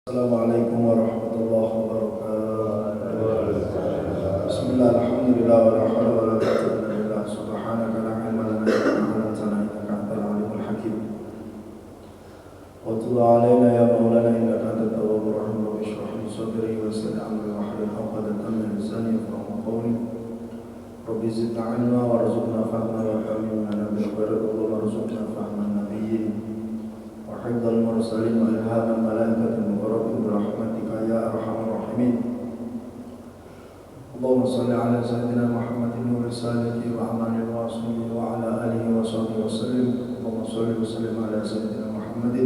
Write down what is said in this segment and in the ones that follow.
Assalamualaikum warahmatullahi wabarakatuh. Bismillah, alhamdulillah, wa la hawla wa la quwwata illa billah. Subhanaka la ilma lana illa ma 'allamtana innaka antal alimul hakim. Wa tub 'alaina ya maulana innaka antat tawwabur rahim. Rabbi shrah li sadri wa yassir li amri wahlul 'uqdatam min lisani yafqahu qawli. Rabbi zidna 'ilma warzuqna fahma wa alimna bil khairi warzuqna fahman nabiyyin. وحفظ المرسلين وإلهام الملائكة المقربين برحمتك يا أرحم الراحمين. اللهم صل على سيدنا محمد نور رسالته وأمان الواصل وعلى آله وصحبه وسلم. اللهم صل وسلم على سيدنا محمد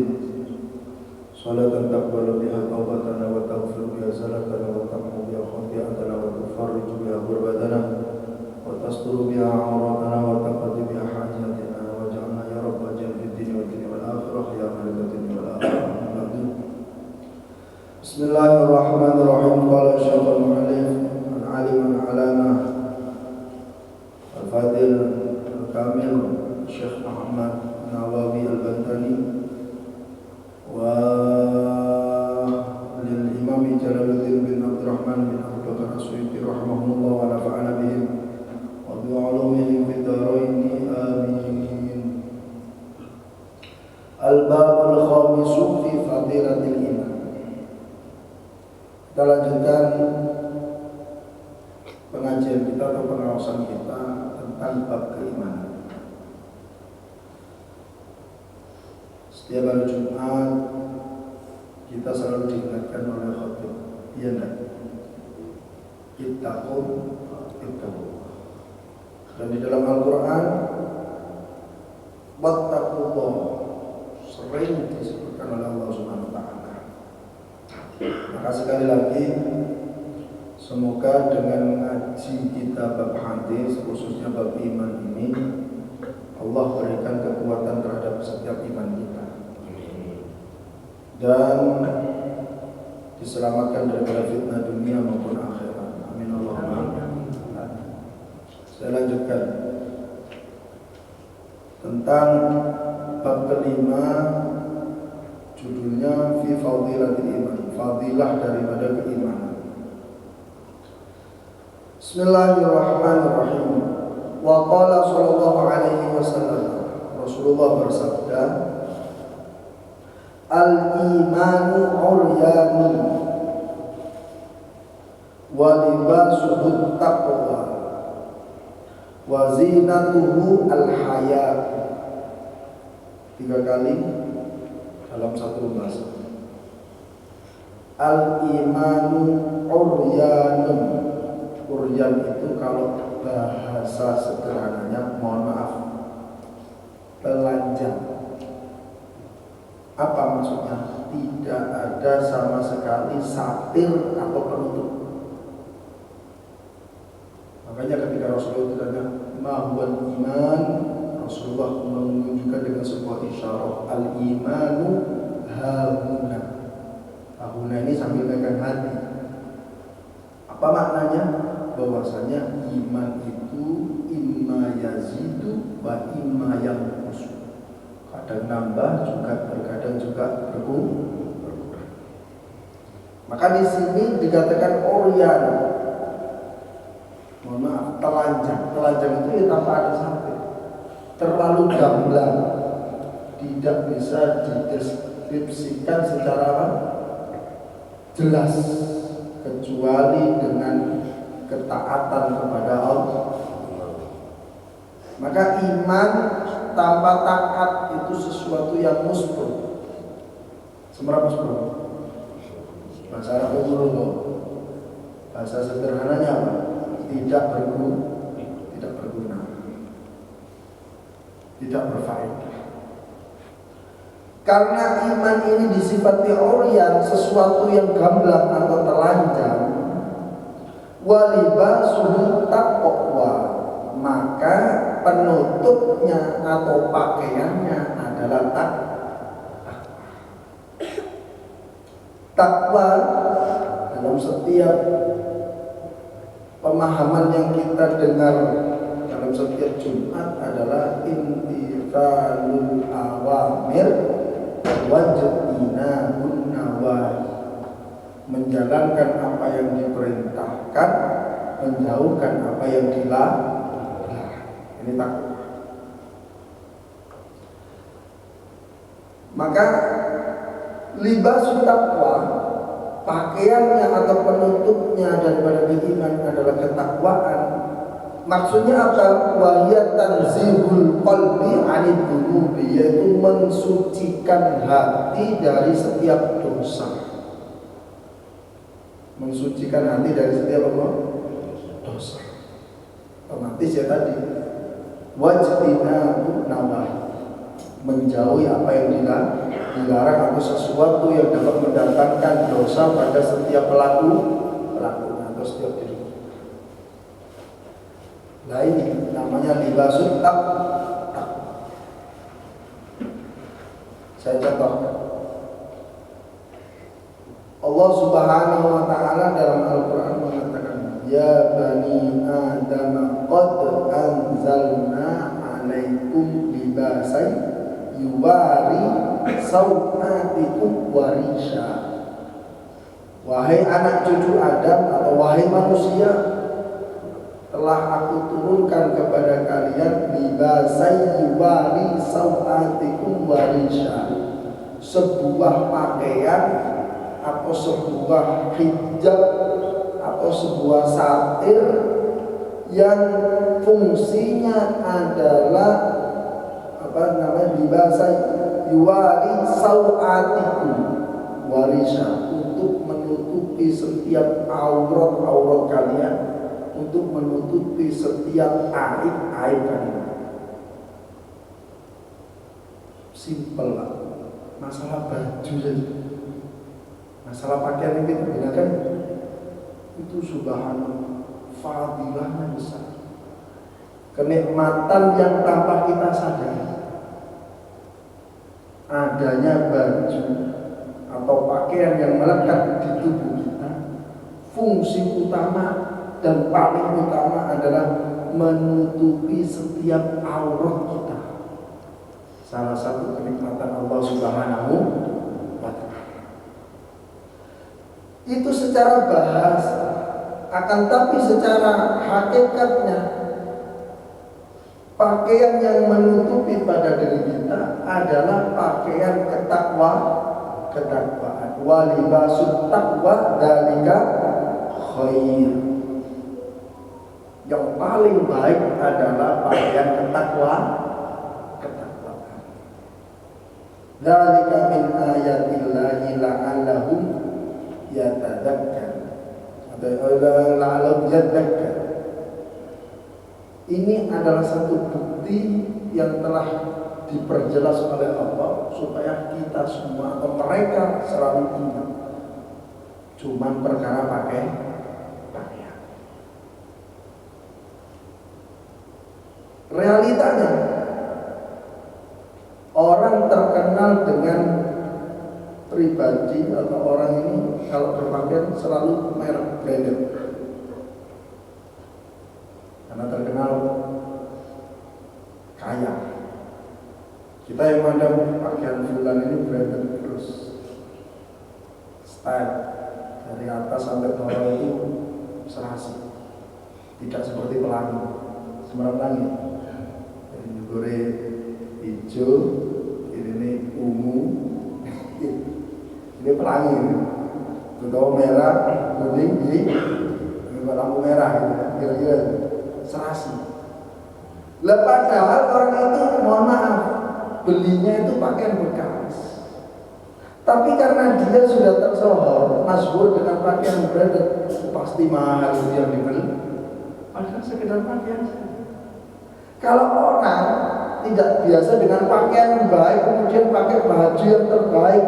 صلاة تقبل بها توبتنا وتغفر بها زلتنا وتمحو بها خطيئتنا وتفرج بها غربتنا وتستر بها عوراتنا وتقضي بها حاجاتنا واجعلنا يا رب أجل في الدين والدين والآخرة يا مالك الدين والآخرة. بسم الله الرحمن الرحيم. قال الشيخ المؤلف العالم العلامة الفاضل الكامل الشيخ محمد نواوي البنتاني وللإمام جلال الدين بن عبد الرحمن بن أبي بكر السيوطي رحمهم الله ونفعنا بهم وبعلومهم في الدارين آمين. Al-babul khamisu fi fadilatil iman. Kita lanjutkan pengajian kita atau pengawasan kita tentang bab keimanan. Setiap hari Jumat kita selalu diingatkan oleh khatib, iya enggak? Ittaqu. Dan di dalam Al-Quran wattaqullah sering disebutkan oleh Allah Subhanahu wa taala. Maka sekali lagi semoga dengan ngaji kita bab hadis khususnya bab iman ini Allah berikan kekuatan terhadap setiap iman kita dan diselamatkan daripada fitnah dunia maupun akhirat. Amin Allahumma. Saya lanjutkan tentang bab kelima, judulnya fi fadilatil iman, fadilah daripada keimanan. Bismillahirrahmanirrahim. Wa qala sallallahu alaihi wasallam, Rasulullah bersabda, al-imanu uryanun wa libasuhu taqwa wa zinatuhu al-haya. 3 kali dalam satu bahasa. Al-imanu uryanun. Uryan itu kalau bahasa sederhananya, mohon maaf, telanjang. Apa maksudnya? Tidak ada sama sekali satir atau penutup. Makanya ketika Rasulullah ditanya ma huwal iman, Rasulullah menunjukkan dengan sebuah isyarat, al-imanu hahuna. Hahuna ini sambil pegang hati. Apa maknanya? Bahwasanya iman itu imma yazidu wa imma yanqus. Kadang nambah juga, terkadang juga berkurang. Maka di sini dikatakan uryan. Mohon maaf, telanjang. Telanjang itu ya tanpa ada satir. Terlalu gamblang, tidak bisa dideskripsikan secara jelas kecuali dengan ketaatan kepada Allah. Maka iman tanpa taat itu sesuatu yang musbur. Semerap musbur. Bahasa Arab itu bahasa sederhananya apa? Tidak berguna, tidak berfaedah. Karena iman ini disifati uryan, sesuatu yang gamblang atau telanjang, walibasuhu taqwa, maka penutupnya atau pakaiannya adalah takwa. Dalam setiap pemahaman yang kita dengar dalam setiap Jumat adalah imtithalul awamir wajibina nawahi. menjalankan apa yang diperintahkan, menjauhkan apa yang dilarang. Ini takwa. Maka libasul taqwa, pakaiannya atau penutupnya daripada iman adalah ketakwaan. Maksudnya apa? Wahiyat tanzihul qalbi 'anid dunubi, yaitu mensucikan hati dari setiap dosa. Mensucikan hati dari setiap apa? Dosa. Otomatis ya tadi wajibinahu nawahi, menjauhi apa yang dilarang atau sesuatu yang dapat mendatangkan dosa pada setiap pelakunya atau setiap diri. Nah ini namanya libasul taqwa. Saya contohkan. Allah Subhanahu wa ta'ala dalam Al-Quran mengatakan, ya bani Adam qad anzalna 'alaikum libasan yuwari sawatikum warisha. Wahai anak cucu Adam atau wahai manusia, telah aku turunkan kepada kalian libasan yuwari sawatikum warisha, sebuah pakaian atau sebuah hijab atau sebuah satir yang fungsinya adalah libasa yuwari sawatikum warisha, untuk menutupi setiap aurat kalian, untuk menutupi setiap aib kalian. Simpel lah, masalah baju saja, masalah pakaian yang kita gunakan itu subhanallah fadilahnya besar, kenikmatan yang tanpa kita sadari. Adanya baju atau pakaian yang melekat di tubuh kita, fungsi utama dan paling utama adalah menutupi setiap aurat kita. Salah satu kenikmatan Allah Subhanahu wa ta'ala. Itu secara bahasa, akan tapi secara hakikatnya pakaian yang menutupi pada diri kita adalah pakaian ketakwaan. Walibasut taqwa dzalika khair. Yang paling baik adalah pakaian ketakwaan. Dzalika min ayatillahi la'allahum yatadzakkar. La'allahum yadzakkar. Ini adalah satu bukti yang telah diperjelas oleh Allah supaya kita semua atau mereka selalu ingat. Cuman perkara pakaian. Realitanya orang terkenal dengan pribadi atau orang ini kalau berpakaian selalu merek branded. Karena terkenal kaya. Kita yang mandang pakaian fulan ini branded terus, style dari atas sampai bawah itu serasi, tidak seperti pelangi, semerap langit. Ini gore hijau, ini ungu, ini pelangi, atau merah, kuning, ini lampu merah, kira-kira serasi. Padahal orang itu, mohon maaf, belinya itu pakaian bekas. Tapi karena dia sudah tersohor, masyhur dengan pakaian branded, pasti mahal yang dibeli. Padahal sekedar pakaian saja. Kalau orang tidak biasa dengan pakaian baik, kemudian pakai baju yang terbaik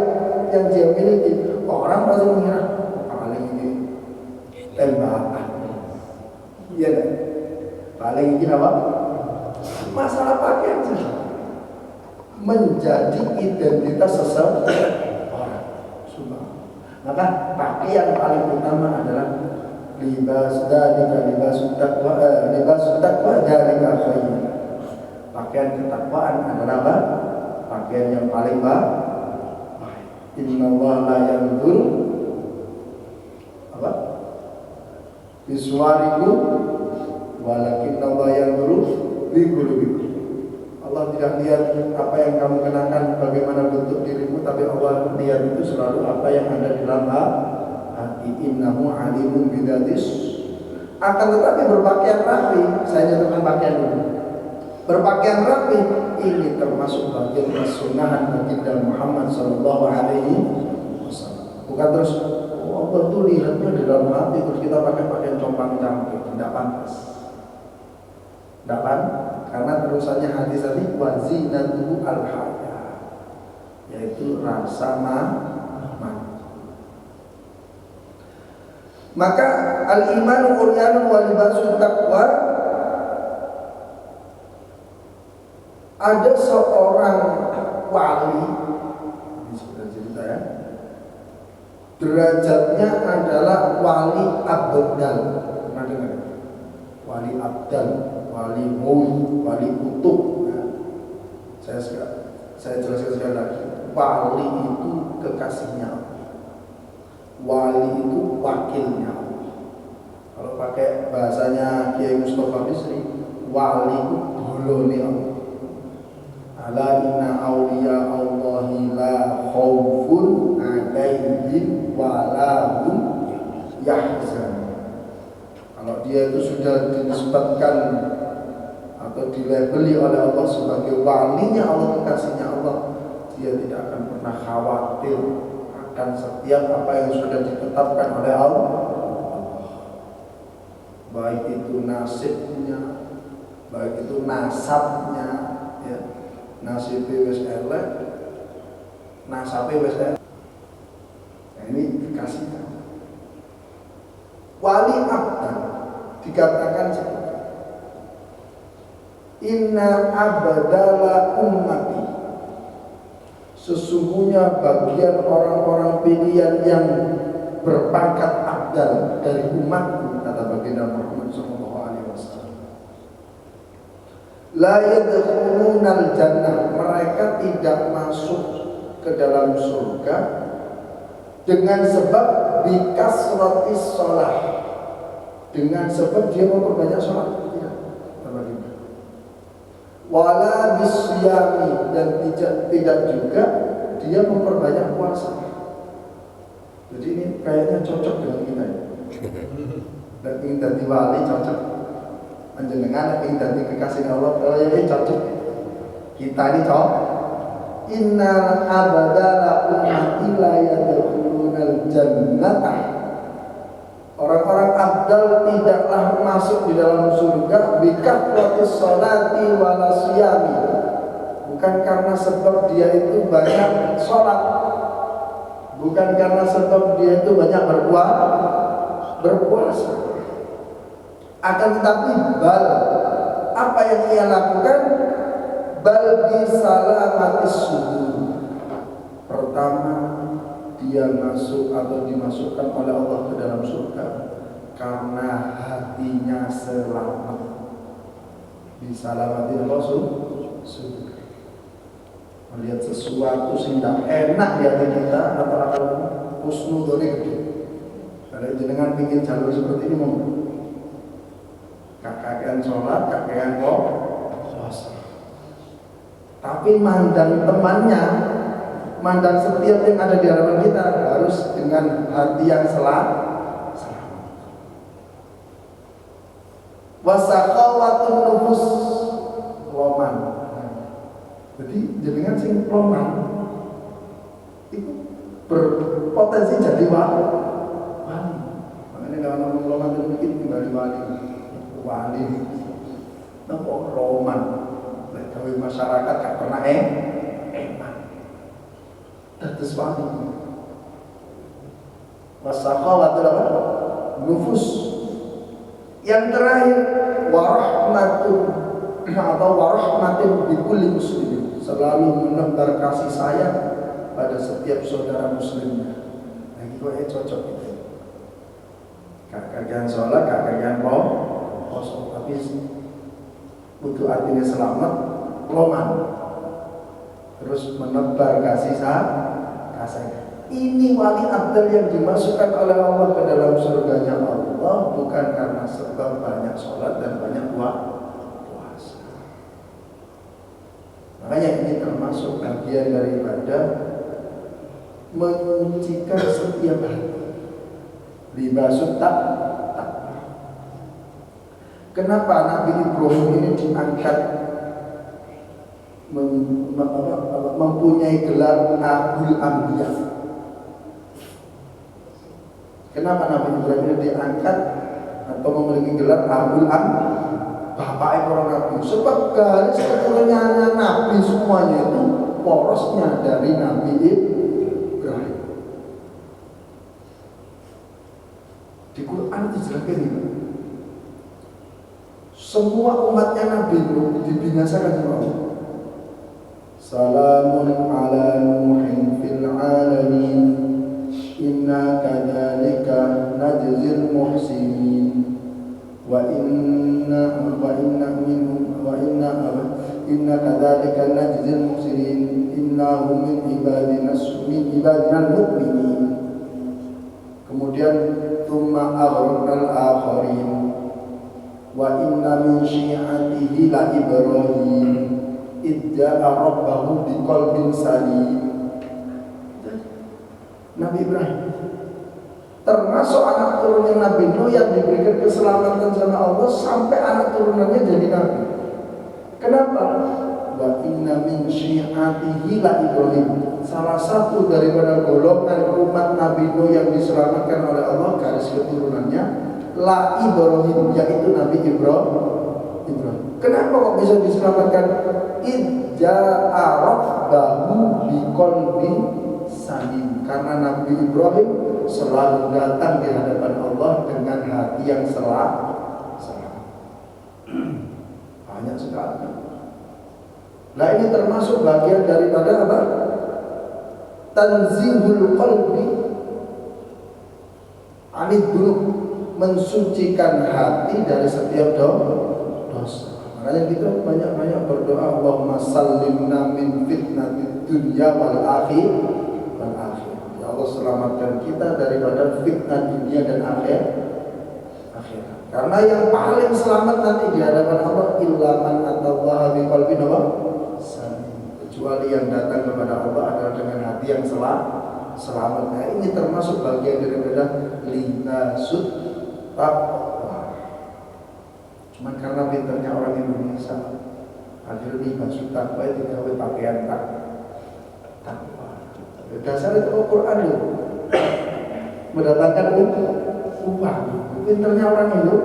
yang dia miliki, orang pasti mengira paling ini tembakan. Iya kan? Paling ini apa? Masalah pakaian saja menjadi identitas seseorang. Maka pakaian paling utama adalah libas taqwa dzalika khair. Pakaian ketakwaan adalah apa? Pakaian yang paling baik. Innallaha la yanzur biswariku walakin Allah yang dulu biqulubikum. Allah tidak lihat apa yang kamu kenakan, bagaimana bentuk dirimu, tapi Allah lihat itu selalu apa yang ada di dalam hati. Innahu alimun bidatis. Akan tetapi berpakaian rapi, saya nyatakan pakaian dulu. Berpakaian rapi ini termasuk bagian kesunahan baginda Muhammad sallallahu alaihi wasallam. Bukan terus Allah tuh lihatnya di dalam hati terus kita pakai pakaian compang-camping, tidak pantas. Tidak pantas. Karena terusannya hadis tadi wazinatuhu al-haya, yaitu rasa malu. Maka al-imanu uryanun wa libasul taqwa. Ada seorang wali, ini sudah cerita ya, derajatnya adalah wali abdal. Pernah dengar? Wali abdal, wali mul, wali kutub. Nah, saya jelaskan sekali lagi. Wali itu kekasihnya Allah. Wali itu wakilnya Allah. Kalau pakai bahasanya Kiai Mustafa Bisri, wali itu bolone Allah. Ala inna awliya Allahi la khawfun alaihim wa la hum yahzanun. Kalau dia itu sudah dinisbatkan atau dilabeli oleh Allah sebagai walinya Allah, kekasihnya Allah, dia tidak akan pernah khawatir akan setiap apa yang sudah ditetapkan oleh Allah, baik itu nasibnya, baik itu nasabnya, ya. Nasibnya wis elek, nasabnya wis elek. Nah, ini kekasihnya. Wali abdan dikatakan seperti inna abdala ummati, sesungguhnya bagian orang-orang pilihan yang berpangkat abdal dari umatku, kata baginda Muhammad SAW, la yadkhulunal jannah, mereka tidak masuk ke dalam surga dengan sebab bikasratis sholah, dengan sebab dia memperbanyak sholat, tidak, wala bisyami, dan tidak juga dia memperbanyak puasa. Jadi ini kayaknya cocok dengan kita ya. Dan ingin jadi wali cocok, panjenengan ingin jadi kekasih Allah, ini cocok. Kita ini cocok. Innal abadala ummati la yadkhulunal jannata, orang-orang abdal tidaklah masuk di dalam surga bikafratis sholati wala siyami, bukan karena sebab dia itu banyak sholat, bukan karena sebab dia itu banyak berpuasa, akan tetapi bal, apa yang ia lakukan, bal bisalamatis sudur. Pertama, dia masuk atau dimasukkan oleh Allah ke dalam surga karena hatinya selamat. Bisalamatin rasul sudur. Melihat sesuatu sehingga enak di hati kita atau akan husnudoni gede. Kalau jenengan ingin jalur seperti ini, mau kakean sholat, kakean puasa. Tapi mandang temannya, mandang setiap yang ada di hadapan kita harus dengan hati yang selamat. Wasaqawatun nufus loman. Jadi jenengan sing loman itu berpotensi jadi wali. Makanya kalau ngomong loman itu mungkin kembali wali. Napa loman? Dari masyarakat gak pernah eman. Dados wali. Wasaqawatul nufus. Yang terakhir warahmatun atau warahmatin bikulli muslimin, selalu menebar kasih sayang pada setiap saudara muslimnya. Nah itu cocok gitu. Kakean sholat, kakean puasa, tapi butuh artinya selamat, loman, terus menebar kasih sayang. Ini wali abdal yang dimasukkan oleh Allah ke dalam surganya Allah. Allah bukan karena sebab banyak sholat dan banyak puasa. Makanya ini termasuk bagian daripada menyucikan setiap hati. Libasut takwa. Kenapa Nabi Ibrahim ini diangkat mempunyai gelar Abul Anbiya? Kenapa Nabi Ibrahim ini diangkat atau memiliki gelar Abul Anbiya, bapak para nabi? Sebab garis keturunannya Nabi semuanya itu porosnya dari Nabi Ibrahim. Di Quran dijelaskan ini, semua umatnya Nabi Nuh dibinasakan sama Allah. Salamun ala Nuhin fil alamin, inna kadzalika najzil muhsinin, wa inna kadzalika najzil muhsinin, innahum min ibadina mu'minin. Kemudian thumma aghraqnal akharin, wa inna min syi'atihi la Ibrahim idza rabbahu biqalbin salim. Nabi Ibrahim termasuk anak turunnya Nabi Nuh yang diberikan keselamatan sama Allah sampai anak turunannya jadi nabi. Kenapa? Wa inna min syi'atihi la Ibrahim. Salah satu daripada golongan umat Nabi Nuh yang diselamatkan oleh Allah garis keturunannya la Ibrahim, yaitu Nabi Ibrahim. Kenapa kok bisa diselamatkan? Idja'a rabbahu biqalbin salim. Karena Nabi Ibrahim selalu datang di hadapan Allah dengan hati yang selamat. Banyak sekali. Nah, ini termasuk bagian daripada apa? Tanzihul qalbi anid dzunub, mensucikan hati dari setiap dosa. Makanya kita banyak-banyak berdoa, Allahumma sallimna min fitnatid dunya wal akhir. Ya Allah, selamatkan kita daripada fitnah dunia dan akhirat. Karena yang paling selamat nanti di hadapan Allah illa man atallaha biqalbin salim. Kecuali yang datang kepada Allah adalah dengan hati yang selamat. Nah, ini termasuk bagian daripada libasut taqwa. Cuman karena pinternya orang Indonesia, akhirnya libasut taqwa itu gawe pakaian takwa. Dasar itu Al-Quran loh, mendatangkan uang. Pinternya orang Indo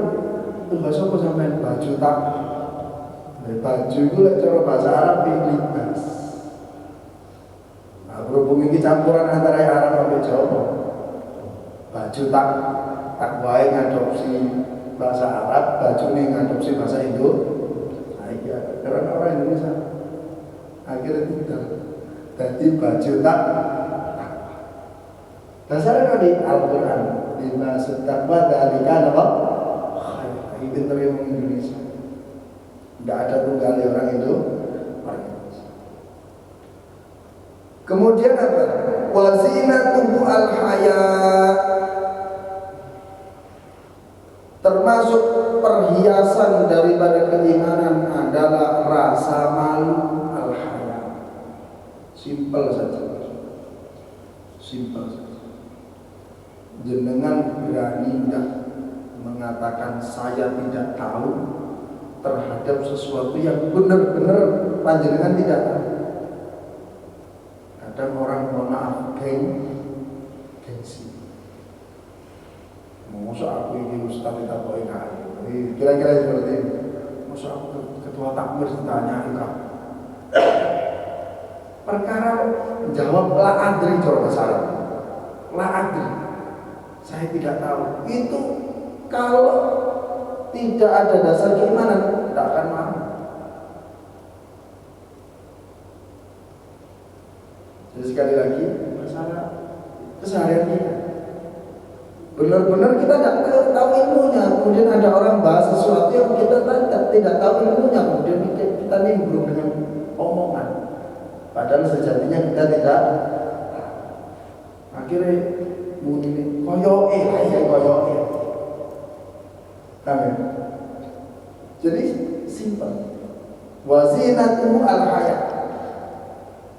itu bahasa apa sampai baju takwa. Baju itu cara bahasa Arab libas. Nah, berhubung ini campuran antara Arab dan Jawa, baju takwa yang ngadopsi bahasa Arab, baju ini ngadopsi bahasa Indo. Nah, iya, karena orang Indonesia akhirnya tidak. Jadi baju takwa. Dasarnya di Al-Quran, lima takwa dari apa? Ini pintar yang Indonesia. Tidak ada tunggal orang itu. Kemudian apa? Wazinatuhu al-haya, termasuk perhiasan daripada keimanan adalah rasa malu. Al-haya, simpel saja. Jenengan berani tidak mengatakan saya tidak tahu terhadap sesuatu yang benar-benar panjenengan tidak tahu. Kadang orang mohon maaf gengsi. Masa aku ini ustaz tidak boleh ngaji. Kira-kira seperti ini. Masa aku ketua takmir ditanya enggak. Perkara jawab la adri cara bahasa Arab. La adri. Saya tidak tahu. Itu kalau tidak ada dasar keimanan, tidak akan mau. Jadi sekali lagi, masalah keseharian kita. Benar-benar kita tidak tahu ilmunya. Kemudian ada orang bahas sesuatu yang kita tidak tahu ilmunya. Kemudian kita nimbrung dengan omongan. Padahal sejatinya kita tidak. Akhirnya muni koyoke. Amin. Jadi simpel. Wazinatuhu al-hayat.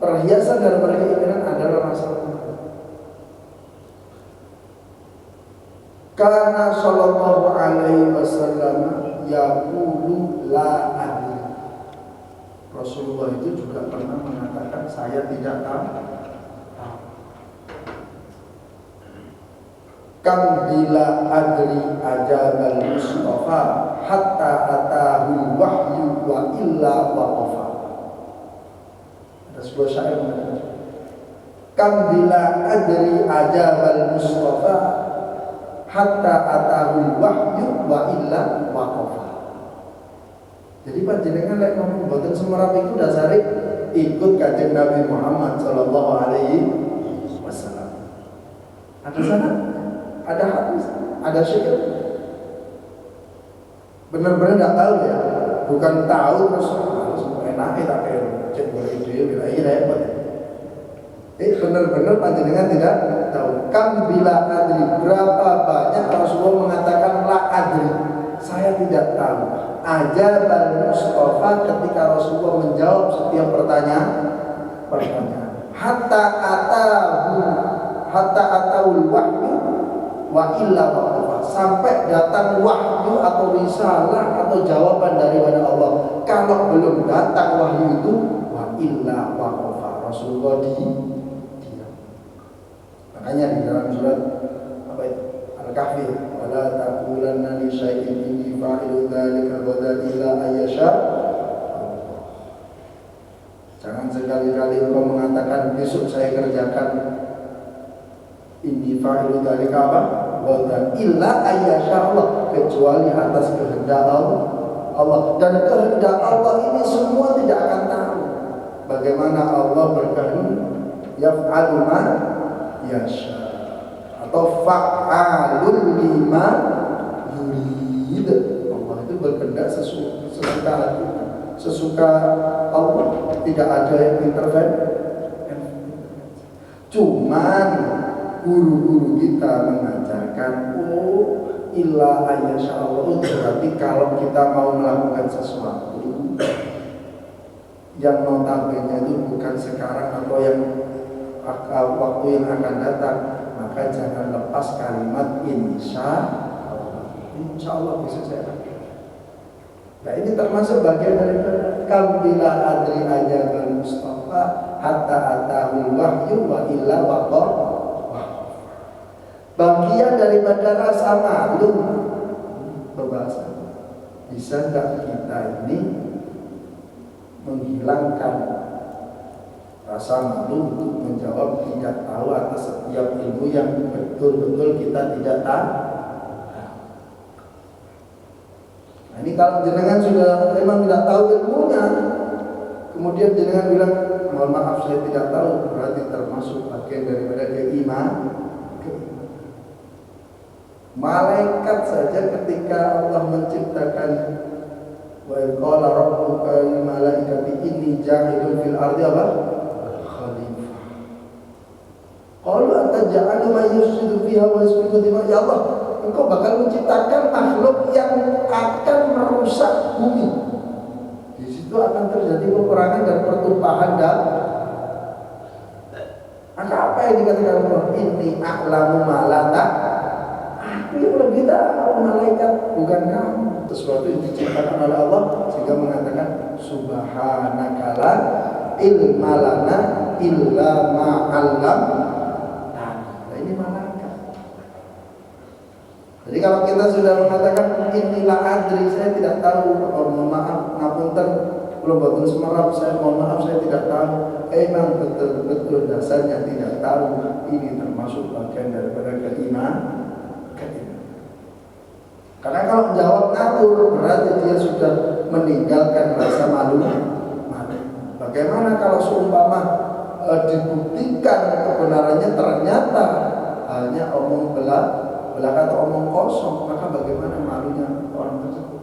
Perhiasan dalam keimanan adalah rasa takut. Karena sallallahu alaihi wasallam yaqulu la adri. Rasulullah itu juga pernah mengatakan saya tidak tahu. Kam bila adri ajabal Mustafa hatta atahu wahyu wa illa waqafa. Ada sebuah syair mengatakan kam bila adri ajabal Mustafa hatta atahu wahyu wa illa waqafa. Jadi panjenengan lek ngomong boten semerap iku dasare ikut kanjeng Nabi Muhammad sallallahu alaihi wasallam. Ada sana, ada hadis, ada syair. Benar-benar enggak tahu ya, bukan tahu terus enake tak kayak cek boleh ide bila iya repot. Benar-benar panjenengan tidak tahu. Kam bila adri, berapa banyak Rasulullah mengatakan la adri, saya tidak tahu. Ajabal Mustafa, ketika Rasulullah menjawab setiap pertanyaan. Hatta ataul wahyu wa illa waqafa, sampai datang wahyu atau risalah atau jawaban daripada Allah. Kalau belum datang wahyu itu wa illa waqafa, Rasulullah diam. Makanya di dalam surat apa itu? Al-Kahfi, wala taqulanna li syai'in inni fa'ilu dzalika ghadan illa ayyasha. Jangan sekali-kali engkau mengatakan besok saya kerjakan inni fa'ilu dzalika apa? Ghadan illa ayyasha Allah, kecuali atas kehendak Allah. Dan kehendak Allah ini semua tidak akan tahu. Bagaimana Allah berkehendak, yaf'alu ma yasha, atau fa'alul lima yurid. Allah itu berkehendak sesuka hati, sesuka Allah, tidak ada yang intervensi. Cuman guru-guru kita mengajarkan illa ayyasha Allah, berarti kalau kita mau melakukan sesuatu yang notabene itu bukan sekarang atau yang waktu yang akan datang, maka jangan lepas kalimat insya Allah bisa saya lakukan. Nah ini termasuk bagian dari kam bila adri ajabal Mustafa hatta atahul wahyu wa illa waqafa. Bagian daripada rasa malu berbahasa. Bisa enggak kita ini menghilangkan rasa malu untuk menjawab tidak tahu atas setiap ilmu yang betul-betul kita tidak tahu. Nah, ini kalau jenengan sudah memang tidak tahu ilmunya, kemudian jenengan bilang mohon maaf saya tidak tahu, berarti termasuk bagian daripada keimanan. Malaikat saja ketika Allah menciptakan wa qala rabbuka lil malaikati inni ja'ilun fil ardi apa? Khalifah. Qalu ataj'alu man yufsidu fiha wa yasfiku dima, ya Allah, Engkau bakal menciptakan makhluk yang akan merusak bumi. Di situ akan terjadi peperangan dan pertumpahan darah. Maka apa yang dikatakan Allah? Inni a'lamu ma la ta'lamun. Aku yang lebih tahu, malaikat, bukan kamu. Sesuatu yang diciptakan oleh Allah sehingga mengatakan subhanaka la ilma lana illa ma 'allamtana. Nah, ini malaikat. Jadi kalau kita sudah mengatakan inilah adri, saya tidak tahu, mohon maaf, ngapunten, belum betul semerap, saya mohon maaf, saya tidak tahu. Emang betul-betul dasarnya tidak tahu. Ini termasuk bagian daripada keimanan. Karena kalau jawab ngatur berarti dia sudah meninggalkan rasa malu. Bagaimana kalau seumpama dibuktikan kebenarannya ternyata hanya omong belaka atau omong kosong, maka bagaimana malunya orang tersebut?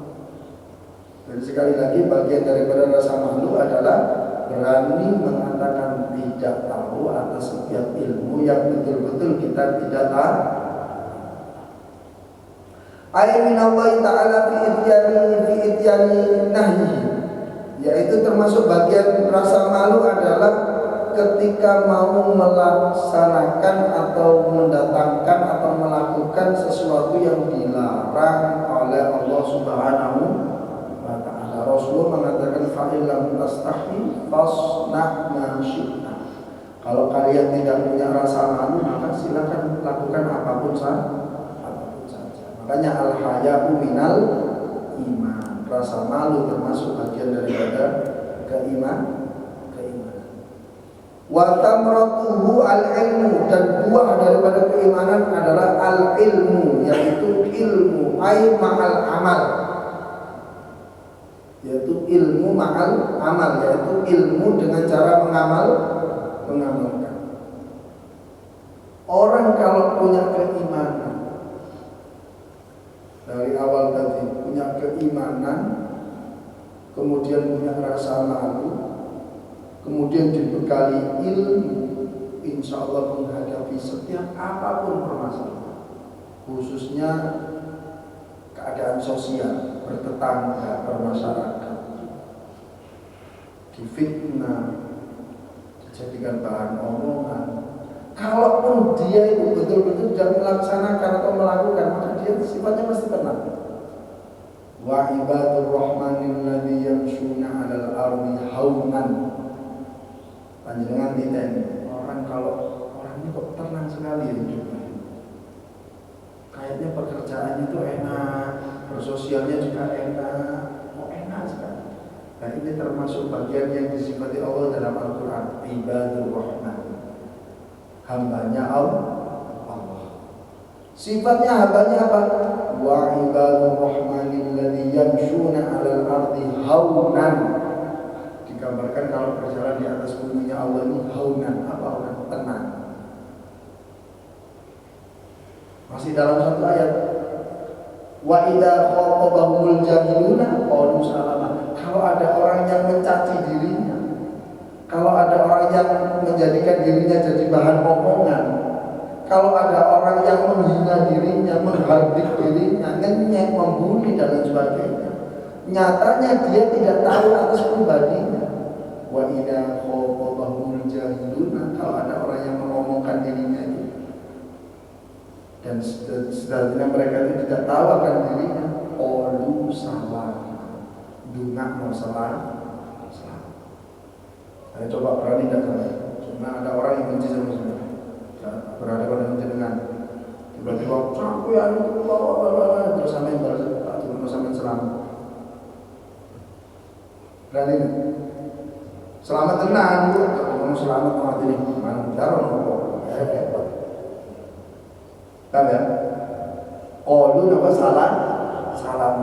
Dan sekali lagi bagian daripada rasa malu adalah berani mengatakan tidak tahu atas setiap ilmu yang betul-betul kita tidak tahu. Ay minallahi ta'ala fi ityani nahyi, yaitu termasuk bagian rasa malu adalah ketika mau melaksanakan atau mendatangkan atau melakukan sesuatu yang dilarang oleh Allah Subhanahu wa ta'ala. Rasulullah mengatakan fa'il lam tastahi fasna' ma syi'ta. Kalau kalian tidak punya rasa malu, maka silakan lakukan apapun saja. Makanya al-haya'u minal iman. Rasa malu termasuk bagian daripada keimanan. Wa tamratuhu al-ilmu, dan buah daripada keimanan adalah al-ilmu, yaitu ilmu ay ma'al amal. Yaitu ilmu ma'al amal, yaitu ilmu dengan cara mengamalkan. Orang kalau punya keimanan dari awal tadi, punya keimanan, kemudian punya rasa malu, kemudian dibekali ilmu, insya Allah menghadapi setiap apapun permasalahan, khususnya keadaan sosial, bertetangga, bermasyarakat, difitnah, dijadikan bahan omongan. Kalaupun dia itu betul-betul tidak melaksanakan atau melakukan, maka dia sifatnya mesti tenang. Wa ibadur rahmanil ladzi yamshuna 'alal ardi haunan. Panjenengan ditanya, orang ini kok tenang sekali hidupnya. Kayaknya pekerjaannya itu enak, bersosialnya juga enak, kok enak sekali. Nah, ini termasuk bagian yang disifati Allah dalam Al-Quran, ibadur rahman, hambanya Allah. Sifatnya hambanya apa? Wa ibadur rahmanil ladzi yamshuna 'alal ardi haunan. Digambarkan kalau berjalan di atas buminya Allah ini haunan. Apa haunan? Tenang. Masih dalam satu ayat, wa idza khatabahumul jahiluna qalu salama. Kalau ada orang yang mencaci dirinya, kalau ada orang yang menjadikan dirinya jadi bahan omongan, kalau ada orang yang menghina dirinya, menghardik dirinya, ngenyek, membuli dan lain sebagainya, nyatanya dia tidak tahu atas pribadinya. Wa idza khatabahumul jahiluna, kalau ada orang yang mengomongkan dirinya itu, dan sebenarnya mereka itu tidak tahu akan dirinya, qalu salam, dungak mau salam. Saya coba berani tidak salah. Cuma ada orang yang benci sama saya, berhadapan dengan jenengan, tiba-tiba aku ya terus sampai balas atau sampai selamat. Berani nih. Selamat tenang, kalau selamat mati nih, mana jarang kok. Kan ya? Qalu apa salah? Salam.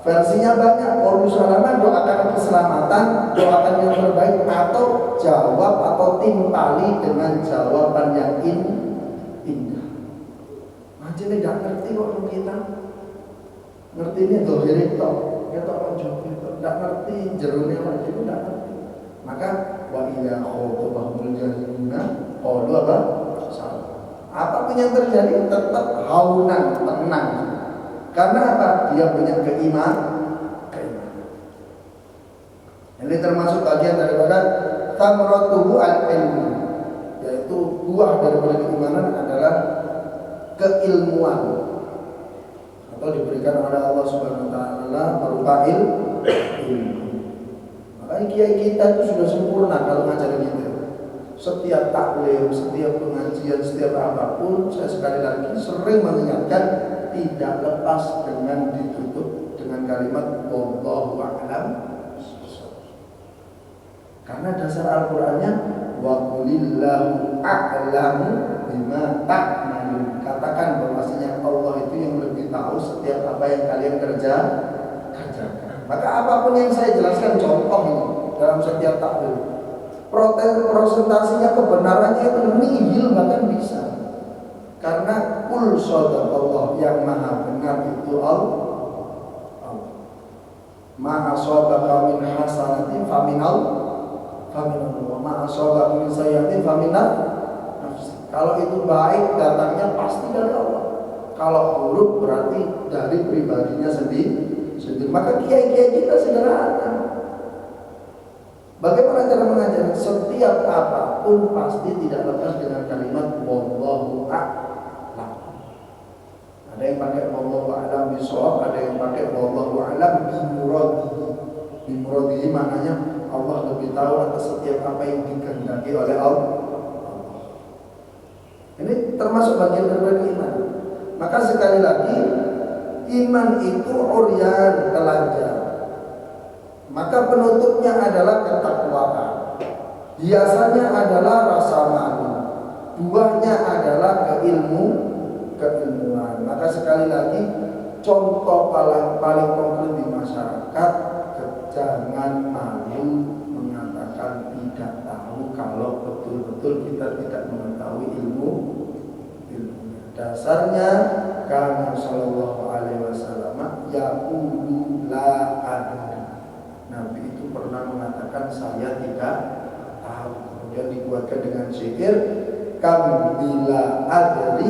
Versinya banyak. Qalu salaman, doakan keselamatan, doakan yang terbaik, atau jawab atau timpali dengan jawaban yang indah. Macam ini tidak ngerti kok kita. Ngerti ini dohirik toh, kita orang jawab itu tidak ngerti jerunnya lagi itu tidak ngerti. Maka wa idza khatabahumul jahiluna qalu apa? Salam. Apapun yang terjadi tetap haunan, tenang. Karena apa? Dia punya keimanan. Ini termasuk bagian daripada thamratuhu al-ilmu, yaitu buah daripada keimanan adalah keilmuan, atau diberikan oleh Allah Subhanahu wa taala berupa ilmu. Makanya kiai kita itu sudah sempurna kalau ngajarin kita. Setiap taklim, setiap pengajian, setiap apapun, saya sekali lagi sering mengingatkan, tidak lepas dengan ditutup dengan kalimat wallahu a'lam. Karena dasar Al-Qur'annya wa qulillahu a'lamu bima ta'malun. Katakan bahwasanya Allah itu yang lebih tahu setiap apa yang kalian kerjakan. Maka apapun yang saya jelaskan contoh ini dalam setiap taklim, prosentasinya kebenarannya itu nihil bahkan bisa. Karena kul sadaqallah, yang maha benar itu Allah. Ma asabaka min hasanatin faminallah, ma asabaka min sayyi'atin faminal nafsi. Kalau itu baik datangnya pasti dari Allah. Kalau buruk berarti dari pribadinya sendiri. Maka kiai-kiai kita sederhana. Bagaimana cara mengajar? Setiap apapun pasti tidak lepas dengan kalimat wallahu a'lam. Ada yang pakai wallahu a'lam bishawab, ada yang pakai wallahu a'lam bimuradihi. Bimuradihi maknanya Allah lebih tahu atas setiap apa yang dikehendaki oleh Allah. Ini termasuk bagian dari iman. Maka sekali lagi, iman itu uryan, telanjang. Maka penutupnya adalah ketakwaan. Biasanya adalah rasa malu. Buahnya adalah keilmuan. Maka sekali lagi, contoh paling konkret di masyarakat, jangan malu mengatakan tidak tahu kalau betul-betul kita tidak mengetahui ilmu. Dasarnya karena Shallallahu Alaihi Wasallam yaqulu la adri. Nabi itu pernah mengatakan saya tidak tahu. Kemudian dibuatkan dengan syair kam bila adri,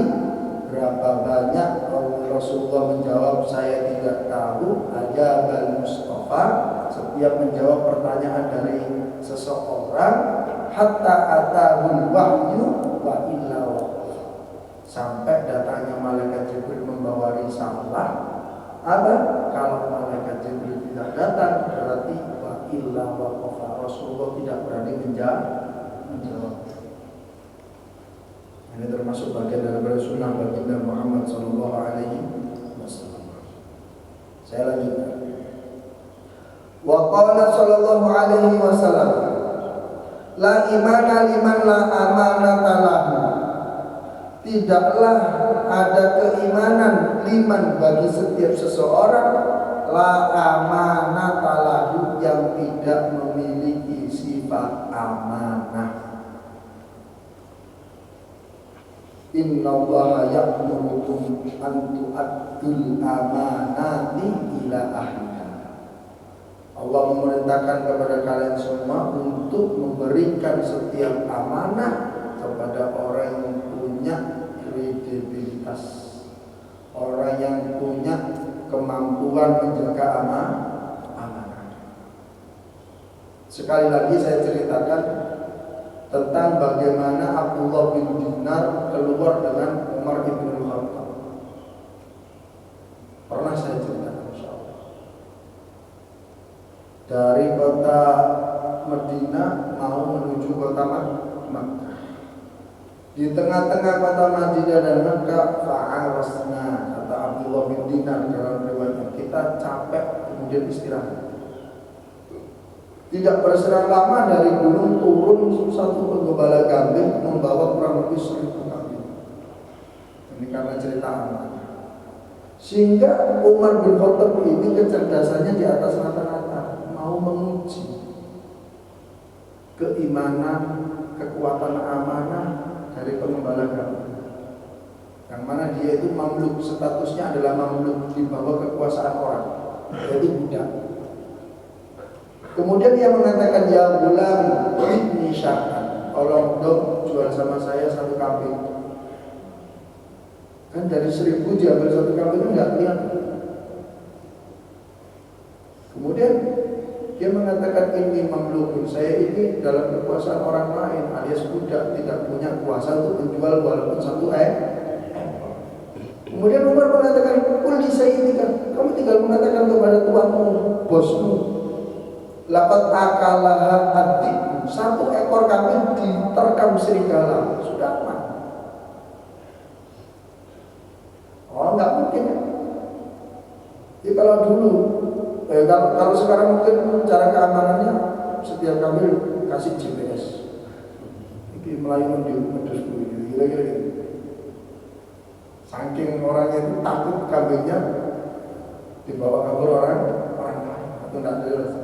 berapa banyak Rasulullah menjawab saya tidak tahu. Ajabal Mustafa, setiap menjawab pertanyaan dari seseorang hatta atahul wahyu wa illa wa, sampai datangnya malaikat Jibril membawa risalah. Apa? Kalau malaikat Jibril tidak datang berarti wa illa wa qafa, Rasulullah tidak berani menjawab. Ini termasuk bagian dari sunnah baginda Muhammad sallallahu alaihi wasallam. Saya lanjutkan. Wa qala sallallahu alaihi wasallam la imana liman la amanata lahu. Tidaklah ada keimanan liman bagi setiap seseorang la amanata lahu, yang tidak memiliki sifat amanah. Innallaha ya'murukum an tu'addul amanati ila ahliha. Allah memerintahkan kepada kalian semua untuk memberikan setiap amanah kepada orang yang punya kredibilitas, orang yang punya kemampuan menjaga amanah. Sekali lagi saya ceritakan tentang bagaimana Abdullah bin Dinar keluar dengan Umar bin Khattab. Pernah saya ceritakan insyaallah. Dari kota Madinah mau menuju kota Makkah. Di tengah-tengah kota Madinah dan Makkah fa'arasna, kata Abdullah bin Dinar dalam riwayat, kita capek kemudian istirahat. Tidak berselang lama dari gunung turun satu penggembala kambing membawa kurang lebih 1000 kambing. Ini karena cerita anak. Sehingga Umar bin Khattab ini kecerdasannya di atas rata-rata, mau menguji keimanan, kekuatan amanah dari penggembala kambing. Yang mana dia itu mamluk, statusnya adalah mamluk, di bawah kekuasaan orang, yaitu budak. Kemudian dia mengatakan, ya gulam ibni syahkan, tolong dong jual sama saya satu kambing. Kan dari 1000 diambil satu kambing, enggak kelihatan. Kemudian dia mengatakan, ini mamlukun, saya ini dalam kekuasaan orang lain, alias budak, tidak punya kuasa untuk menjual walaupun satu Kemudian Umar mengatakan, kul disayyidika, kamu tinggal mengatakan kepada tuanmu, bosmu, lapat akalaha adib, satu ekor kambing diterkam serigala, sudah aman. Oh, nggak mungkin ya. Jadi kalau dulu, kalau sekarang mungkin cara keamanannya setiap kambing kasih GPS. Ini Melayu mendus gitu, kira-kira gitu. Saking orangnya itu takut kambingnya dibawa kabur orang lain atau tidak jelas.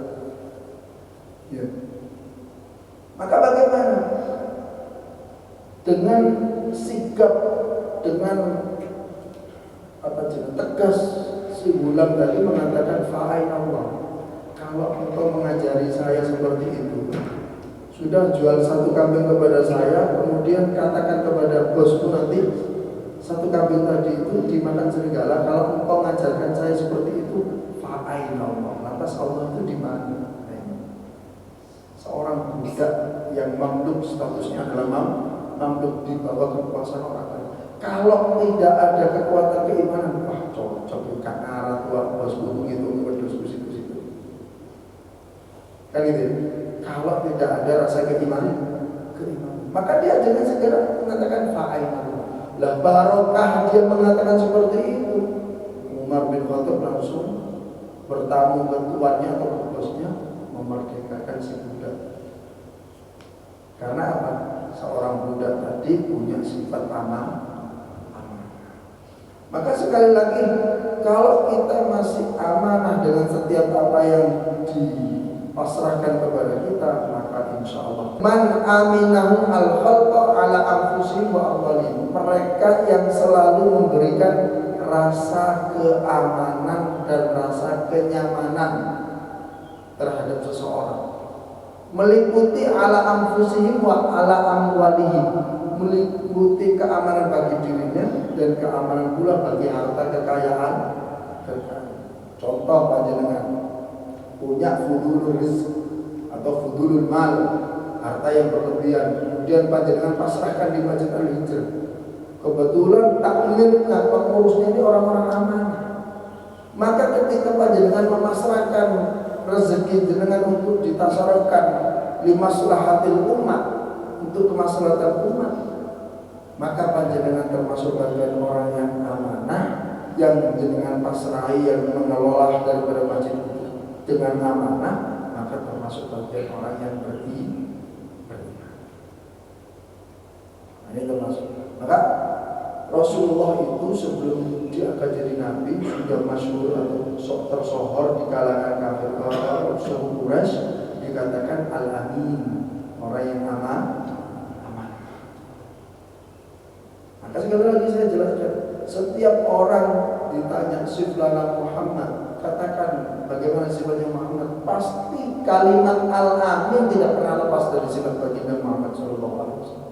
Ya. Maka bagaimana dengan sikap, dengan tegas si Gulam tadi mengatakan fa'ain Allah, kalau engkau mengajari saya seperti itu, sudah jual satu kambing kepada saya, kemudian katakan kepada bosku nanti satu kambing tadi itu dimakan serigala, kalau engkau mengajarkan saya seperti itu, fa'ain Allah. Lantas Allah itu di mana? Seorang budak yang mamluk, statusnya adalah mamluk, dibawa ke kekuasaan orang lain. Kalau tidak ada kekuatan keimanan, wah cocok ikan arah tua bos gunung itu berdus situ. Kan gitu. Kalau tidak ada rasa keimanan, maka dia dengan segera mengatakan fa'ain Allah. Lah barokah dia mengatakan seperti itu. Umar bin Khattab langsung bertamu ke tuannya atau ke bosnya, memerdekakan si budak. Karena apa? Seorang budak tadi punya sifat amanah. Maka sekali lagi, kalau kita masih amanah dengan setiap apa yang dipasrahkan kepada kita, maka insya Allah man aminahu al-khalqa ala anfusihim wa amwalihim, mereka yang selalu memberikan rasa keamanan dan rasa kenyamanan terhadap seseorang, meliputi ala anfusihim wa ala amwalihim, meliputi keamanan bagi dirinya dan keamanan pula bagi harta kekayaan. Contoh panjenengan punya fudulul rizq atau fudulul mal, harta yang berlebihan, kemudian panjenengan pasrahkan di Masjid Al-Hijrah. Kebetulan takmirnya, pengurusnya ini orang-orang amanah. Maka ketika panjenengan memasrahkan rezeki jenengan untuk ditasarufkan limaslahatil umat, untuk kemaslahatan umat, maka panjenengan termasuk bagian orang yang amanah, yang jenengan pasrahi, yang mengelola daripada masjid dengan amanah, maka termasuk bagian orang yang beriman. Nah, ini termasuk. Maka Rasulullah itu sebelum dia akan jadi nabi sudah masyhur atau tersohor di kalangan kafir suku Quraisy, dikatakan al-amin, orang yang aman. Maka sekali lagi saya jelaskan, setiap orang ditanya siflana Muhammad, katakan bagaimana sifatnya Muhammad, pasti kalimat al-amin tidak pernah lepas dari sifat baginda Muhammad SAW.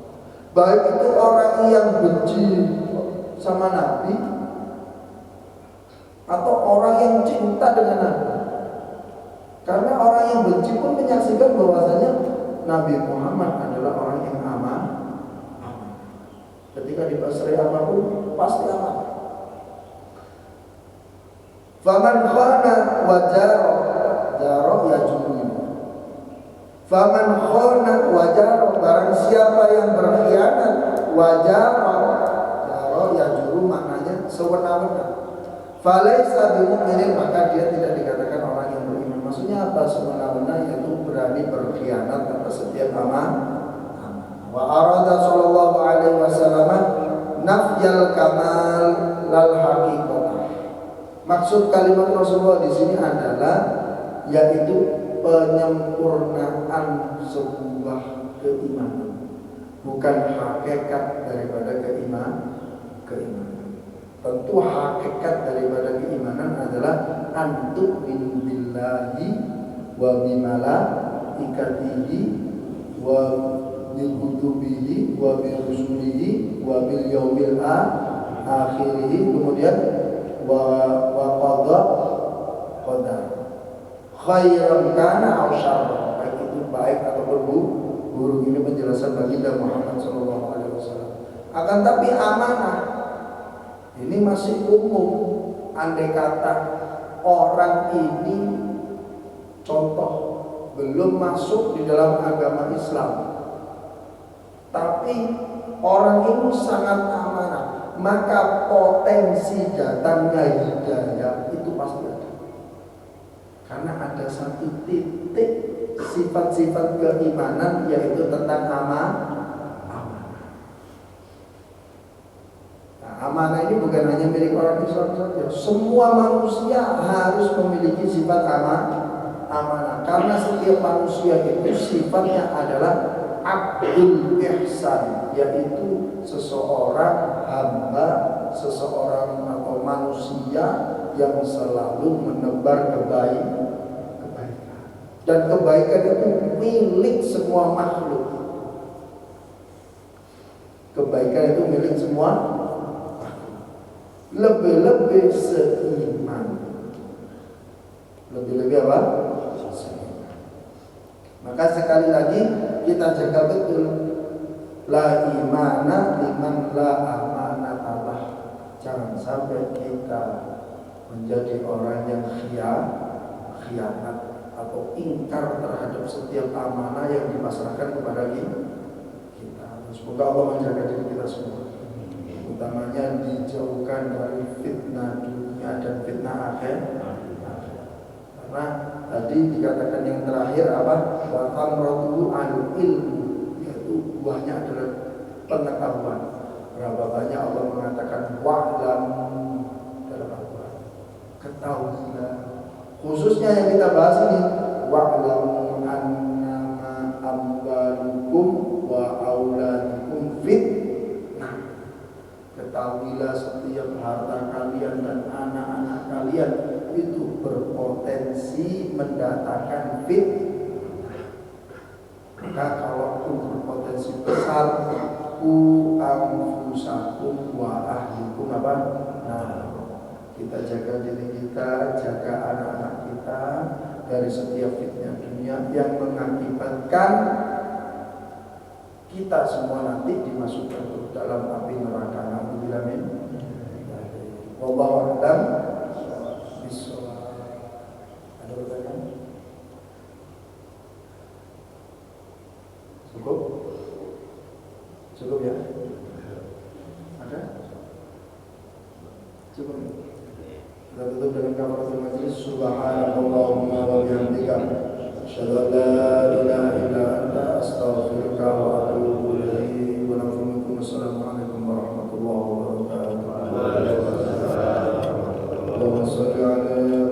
Baik itu orang yang benci sama Nabi atau orang yang cinta dengan Nabi. Karena orang yang benci pun menyaksikan bahwasanya Nabi Muhammad adalah orang yang aman. Ketika dipasrai apapun pasti aman. Faman khana wa jaro ya juru. Faman khana wa jaro, barang siapa yang berkhianat, wa jaro ya juru maknanya sewenang-wenang. Falaisa bimu'minin, maka dia tidak dikatakan orang yang beriman. Maksudnya apa sewenang-wenang? Yaitu berani berkhianat atas setiap amanah. Wa arada sallallahu alaihi wasallam nafyal kamal lal haqiqah. Maksud kalimat Rasulullah di sini adalah yaitu penyempurnaan sebuah keimanan, bukan hakikat daripada keimanan. Tentu hakikat daripada keimanan adalah antu'minu billahi wa bimalaikatihi wa bikutubihi wa birusulihi wa bil yaumil akhirih, kemudian wa qadar khairan kana aw syarran, baik itu baik ataupun buruk. Ini penjelasan baginda Muhammad sallallahu alaihi wasallam. Akan tapi amanah ini masih umum. Andai kata orang ini contoh belum masuk di dalam agama Islam, tapi orang ini sangat amanah, maka potensi datangnya hidayah itu pasti ada. Karena ada satu titik sifat-sifat keimanan, yaitu tentang amanah. Nah, amanah ini bukan hanya milik orang Islam saja. Semua manusia harus memiliki sifat amanah. Karena setiap manusia itu sifatnya adalah abdul ihsan, yaitu seseorang hamba, seseorang atau manusia yang selalu menebar kebaikan. Dan kebaikan itu milik semua makhluk. Kebaikan itu milik semua lebih-lebih seiman. Lebih-lebih apa? Seiman. Maka sekali lagi kita jaga betul, la imana liman la amanatalah. Jangan sampai kita menjadi orang yang khianat atau ingkar terhadap setiap amanah yang dipasrahkan kepada kita. Semoga Allah menjaga diri kita semua, utamanya dijauhkan dari fitnah dunia dan fitnah akhir. Karena tadi dikatakan yang terakhir apa? Wa tamratu al ilmu, yaitu buahnya adalah pengetahuan. Berapa banyak Allah mengatakan wa'lam dalam Al-Quran, ketahuilah. Khususnya yang kita bahas ini, wa'lamu annama amwalukum wa auladukum fitnah. Ketahuilah setiap harta kalian dan anak-anak kalian itu berpotensi mendatangkan fitnah. Maka kalau itu berpotensi besar, ku anfusakum wa ahlikum apa? Nah, kita jaga diri kita, jaga anak-anak kita dari setiap fitnah dunia yang mengakibatkan kita semua nanti dimasukkan ke dalam api neraka. Alhamdulillah min. Wallahu a'lam bishawab. Ada pertanyaan? Cukup? Cukup ya? Ada? Cukup. Kita tutup dengan kafaratul majlis. Subhanallahumma wa bihamdika, asyhadu an la ilaha illa anta, astaghfiruka wa atubu ilaik. Wa assalamualaikum warahmatullahi wabarakatuh. Allahumma shalli ala